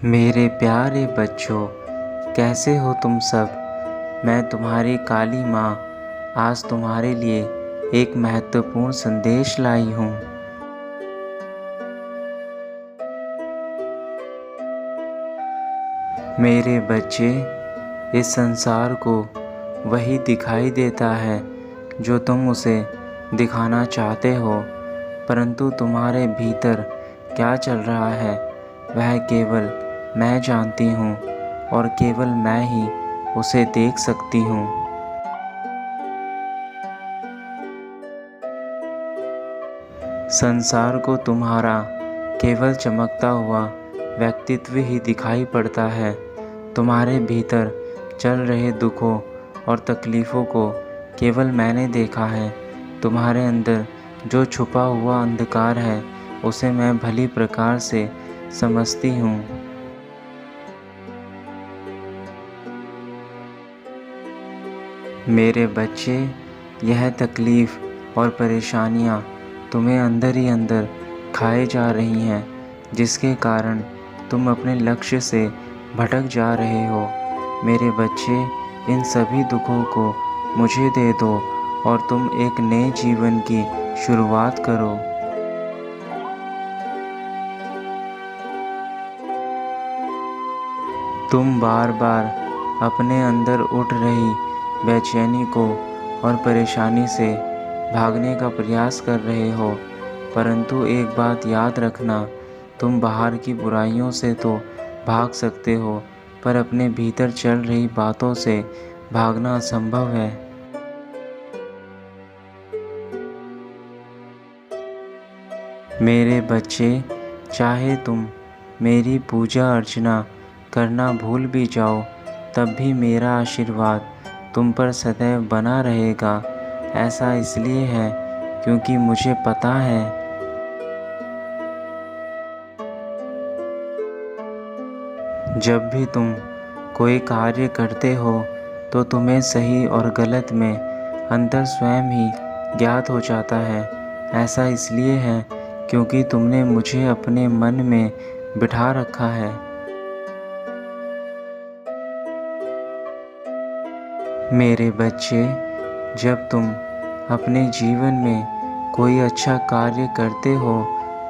मेरे प्यारे बच्चों, कैसे हो तुम सब। मैं तुम्हारी काली माँ आज तुम्हारे लिए एक महत्वपूर्ण संदेश लाई हूँ। मेरे बच्चे, इस संसार को वही दिखाई देता है जो तुम उसे दिखाना चाहते हो, परंतु तुम्हारे भीतर क्या चल रहा है वह केवल मैं जानती हूँ और केवल मैं ही उसे देख सकती हूँ। संसार को तुम्हारा केवल चमकता हुआ व्यक्तित्व ही दिखाई पड़ता है। तुम्हारे भीतर चल रहे दुखों और तकलीफ़ों को केवल मैंने देखा है। तुम्हारे अंदर जो छुपा हुआ अंधकार है उसे मैं भली प्रकार से समझती हूँ। मेरे बच्चे, यह तकलीफ़ और परेशानियाँ तुम्हें अंदर ही अंदर खाए जा रही हैं, जिसके कारण तुम अपने लक्ष्य से भटक जा रहे हो। मेरे बच्चे, इन सभी दुखों को मुझे दे दो और तुम एक नए जीवन की शुरुआत करो। तुम बार बार अपने अंदर उठ रही बेचैनी को और परेशानी से भागने का प्रयास कर रहे हो, परंतु एक बात याद रखना, तुम बाहर की बुराइयों से तो भाग सकते हो, पर अपने भीतर चल रही बातों से भागना असंभव है। मेरे बच्चे, चाहे तुम मेरी पूजा अर्चना करना भूल भी जाओ, तब भी मेरा आशीर्वाद तुम पर सदैव बना रहेगा। ऐसा इसलिए है क्योंकि मुझे पता है जब भी तुम कोई कार्य करते हो तो तुम्हें सही और गलत में अंतर स्वयं ही ज्ञात हो जाता है। ऐसा इसलिए है क्योंकि तुमने मुझे अपने मन में बिठा रखा है। मेरे बच्चे, जब तुम अपने जीवन में कोई अच्छा कार्य करते हो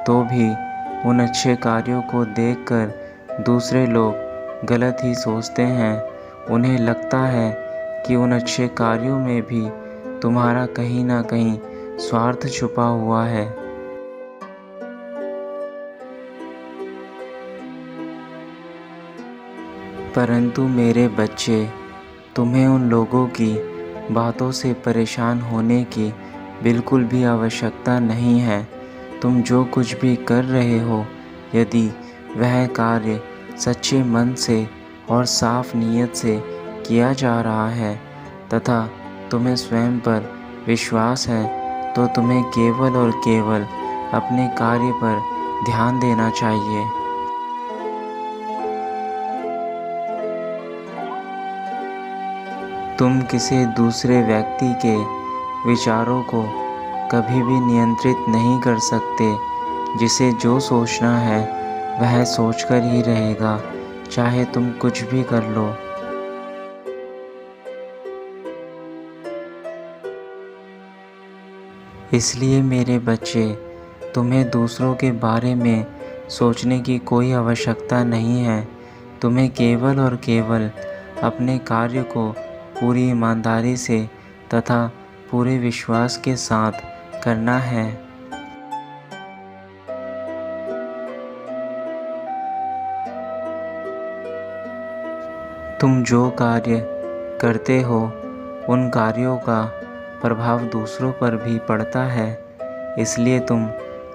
तो भी उन अच्छे कार्यों को देखकर दूसरे लोग गलत ही सोचते हैं। उन्हें लगता है कि उन अच्छे कार्यों में भी तुम्हारा कहीं ना कहीं स्वार्थ छुपा हुआ है। परंतु मेरे बच्चे, तुम्हें उन लोगों की बातों से परेशान होने की बिल्कुल भी आवश्यकता नहीं है। तुम जो कुछ भी कर रहे हो, यदि वह कार्य सच्चे मन से और साफ नीयत से किया जा रहा है तथा तुम्हें स्वयं पर विश्वास है, तो तुम्हें केवल और केवल अपने कार्य पर ध्यान देना चाहिए। तुम किसी दूसरे व्यक्ति के विचारों को कभी भी नियंत्रित नहीं कर सकते। जिसे जो सोचना है वह सोचकर ही रहेगा, चाहे तुम कुछ भी कर लो। इसलिए मेरे बच्चे, तुम्हें दूसरों के बारे में सोचने की कोई आवश्यकता नहीं है। तुम्हें केवल और केवल अपने कार्य को पूरी ईमानदारी से तथा पूरे विश्वास के साथ करना है। तुम जो कार्य करते हो उन कार्यों का प्रभाव दूसरों पर भी पड़ता है। इसलिए तुम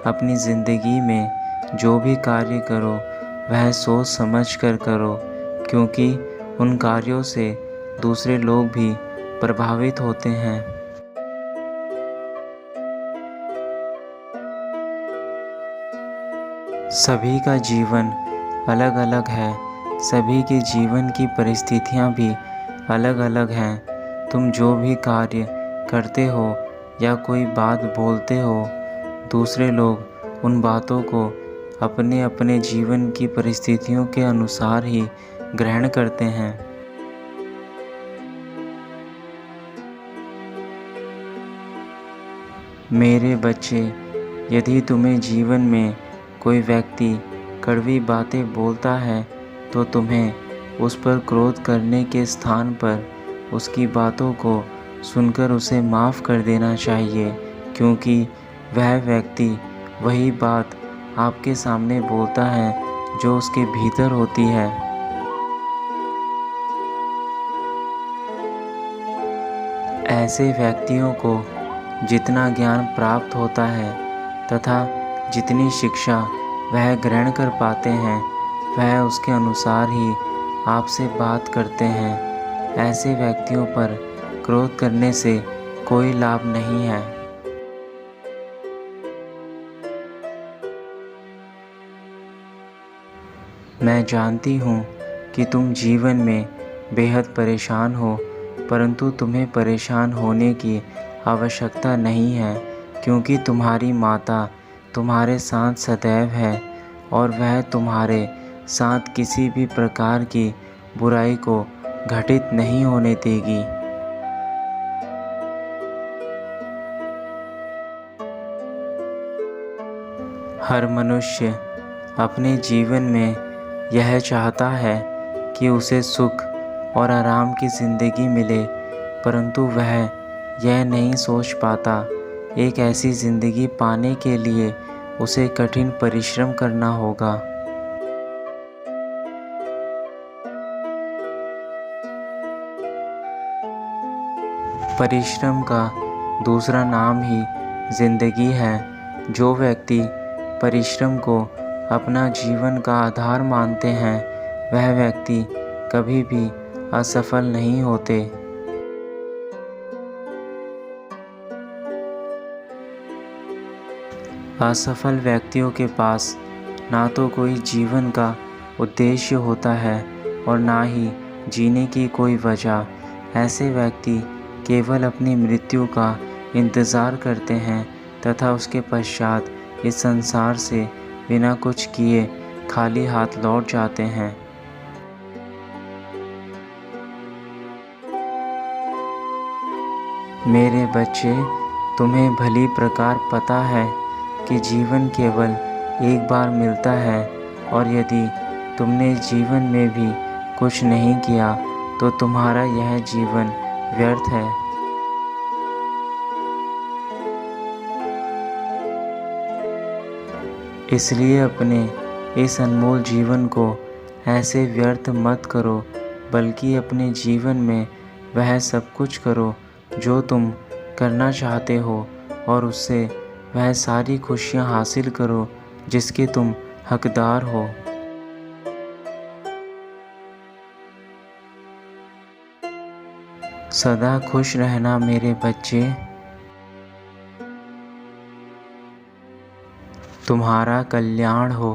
अपनी ज़िंदगी में जो भी कार्य करो वह सोच समझ कर करो, क्योंकि उन कार्यों से दूसरे लोग भी प्रभावित होते हैं। सभी का जीवन अलग अलग है, सभी के जीवन की परिस्थितियाँ भी अलग अलग हैं। तुम जो भी कार्य करते हो या कोई बात बोलते हो, दूसरे लोग उन बातों को अपने अपने जीवन की परिस्थितियों के अनुसार ही ग्रहण करते हैं। मेरे बच्चे, यदि तुम्हें जीवन में कोई व्यक्ति कड़वी बातें बोलता है तो तुम्हें उस पर क्रोध करने के स्थान पर उसकी बातों को सुनकर उसे माफ़ कर देना चाहिए, क्योंकि वह व्यक्ति वही बात आपके सामने बोलता है जो उसके भीतर होती है। ऐसे व्यक्तियों को जितना ज्ञान प्राप्त होता है तथा जितनी शिक्षा वह ग्रहण कर पाते हैं, वह उसके अनुसार ही आपसे बात करते हैं। ऐसे व्यक्तियों पर क्रोध करने से कोई लाभ नहीं है। मैं जानती हूँ कि तुम जीवन में बेहद परेशान हो, परंतु तुम्हें परेशान होने की आवश्यकता नहीं है, क्योंकि तुम्हारी माता तुम्हारे साथ सदैव है और वह तुम्हारे साथ किसी भी प्रकार की बुराई को घटित नहीं होने देगी। हर मनुष्य अपने जीवन में यह चाहता है कि उसे सुख और आराम की ज़िंदगी मिले, परंतु वह यह नहीं सोच पाता एक ऐसी ज़िंदगी पाने के लिए उसे कठिन परिश्रम करना होगा। परिश्रम का दूसरा नाम ही ज़िंदगी है। जो व्यक्ति परिश्रम को अपना जीवन का आधार मानते हैं, वह व्यक्ति कभी भी असफल नहीं होते। असफल व्यक्तियों के पास ना तो कोई जीवन का उद्देश्य होता है और ना ही जीने की कोई वजह। ऐसे व्यक्ति केवल अपनी मृत्यु का इंतज़ार करते हैं तथा उसके पश्चात इस संसार से बिना कुछ किए खाली हाथ लौट जाते हैं। मेरे बच्चे, तुम्हें भली प्रकार पता है कि जीवन केवल एक बार मिलता है और यदि तुमने जीवन में भी कुछ नहीं किया तो तुम्हारा यह जीवन व्यर्थ है। इसलिए अपने इस अनमोल जीवन को ऐसे व्यर्थ मत करो, बल्कि अपने जीवन में वह सब कुछ करो जो तुम करना चाहते हो और उससे वह सारी खुशियाँ हासिल करो जिसके तुम हकदार हो। सदा खुश रहना मेरे बच्चे। तुम्हारा कल्याण हो।